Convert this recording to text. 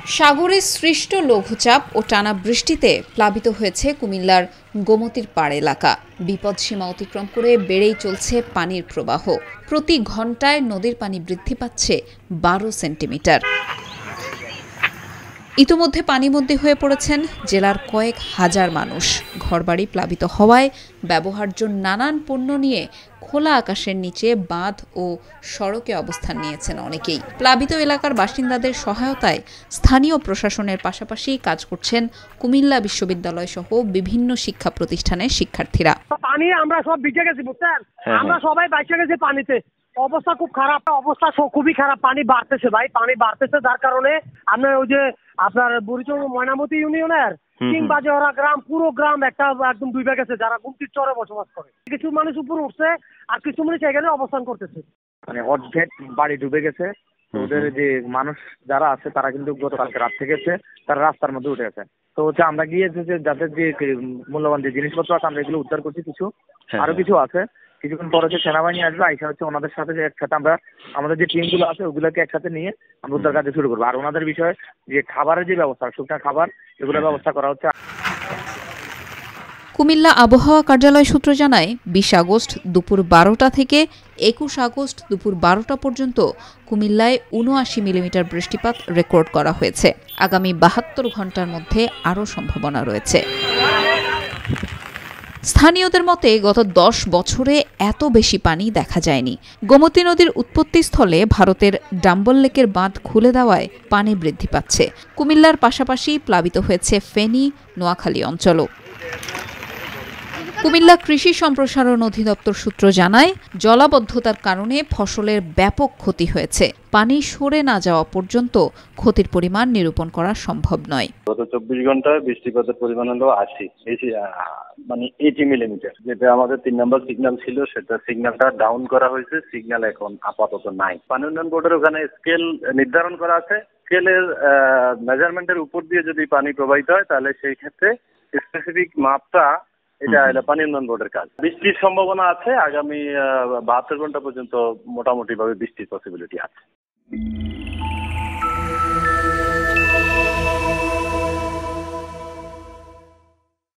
সাগরে সৃষ্ট লঘুচাপ ও টানা বৃষ্টিতে প্লাবিত হয়েছে কুমিল্লার গোমতীর পাড় এলাকা। বিপদসীমা অতিক্রম করে বেড়েই চলছে পানির প্রবাহ। প্রতি ঘন্টায় নদীর পানি বৃদ্ধি পাচ্ছে 12 সেন্টিমিটার। ইতোমধ্যে পানিবন্দী হয়ে পড়েছেন জেলার কয়েক হাজার মানুষ। ঘরবাড়ি প্লাবিত হওয়ায় ব্যবহার্য নানান পণ্য নিয়ে খোলা আকাশের নিচে বাঁধ ও সড়কে অবস্থান নিয়েছেন অনেকেই। প্লাবিত এলাকার বাসিন্দাদের সহায়তায় স্থানীয় প্রশাসনের পাশাপাশি কাজ করছেন কুমিল্লা বিশ্ববিদ্যালয় সহ বিভিন্ন শিক্ষা প্রতিষ্ঠানের শিক্ষার্থীরা। পানি আমরা সব ভিজে গেছি, বুঝছেন? আমরা সবাই বাইচে গেছি পানিতে। অবস্থা খুব খারাপ, অবস্থা খুবই খারাপ। পানি বাড়তেছে ভাই, পানি বাড়তেছে, যার কারণে আপনার ওই যে আপনার বুড়িচং ময়নামতি ইউনিয়নের কিংবাজেওরা গ্রাম, পুরো গ্রাম একদম ডুবে গেছে, যারা গুমতির চরে বসবাস করে। কিছু মানুষ উপরে উঠছে আর কিছু মানুষ এখানে অবস্থান করতেছে। মানে অর্ধেক বাড়ি ডুবে গেছে। ওদের যে মানুষ যারা আছে তারা কিন্তু গতকালকে রাত থেকে তারা রাস্তার মধ্যে উঠে গেছে। তো আমরা গিয়ে যাদের যে মূল্যবান যে জিনিসপত্র আছে আমরা এগুলো উদ্ধার করছি। কিছু আরো কিছু আছে। কিছুক্ষণ পরে সেনাবাহিনী আসবে, আইসা ওনাদের সাথে একসাথে আমরা আমাদের যে টিমগুলো আছে ওগুলোকে একসাথে নিয়ে আমরা উদ্ধার কাজ শুরু করবো। আর ওনাদের বিষয়ে যে খাবারের যে ব্যবস্থা, শুকনো খাবার, এগুলোর ব্যবস্থা করা হচ্ছে। কুমিল্লা আবহাওয়া কার্যালয় সূত্র জানায় 20 আগস্ট দুপুর 12টা থেকে 21 আগস্ট দুপুর 12টা পর্যন্ত কুমিল্লায় 79 মিলিমিটার বৃষ্টিপাত রেকর্ড করা হয়েছে। আগামী 72 ঘন্টার মধ্যে আরও সম্ভাবনা রয়েছে। স্থানীয়দের মতে গত 10 বছরে এত বেশি পানি দেখা যায়নি। গোমতী নদীর উৎপত্তিস্থলে ভারতের ডাম্বল লেকের বাঁধ খুলে দেওয়ায় পানি বৃদ্ধি পাচ্ছে। কুমিল্লার পাশাপাশি প্লাবিত হয়েছে ফেনী, নোয়াখালী অঞ্চলও। কুমিল্লা কৃষি সম্প্রসারণ অধিদপ্তর সূত্র জানায়, জলাবদ্ধতার কারণে ফসলের ব্যাপক ক্ষতি হয়েছে। পানি সরে না যাওয়া পর্যন্ত ক্ষতির পরিমাণ নিরূপণ করা সম্ভব নয়। গত 24 ঘন্টায় বৃষ্টিপাতের পরিমাণ হলো 80 মিলিমিটার। যেটা আমাদের 3 নম্বর সিগন্যাল ছিল, সেটা সিগন্যালটা ডাউন করা হয়েছে। সিগন্যাল এখন আপাতত নাই। পানি উন্নয়ন বোর্ডের ওখানে স্কেল নির্ধারণ করা আছে। স্কেলের মেজারমেন্টের উপর দিয়ে যদি পানি প্রবাহিত হয় তাহলে সেই ক্ষেত্রে স্পেসিফিক মাপটা এটা পানি উন্নয়ন বোর্ডের কাজ। বৃষ্টির সম্ভাবনা আছে। আগামী 72 ঘন্টা পর্যন্ত মোটামুটি ভাবে বৃষ্টির পসিবিলিটি আছে।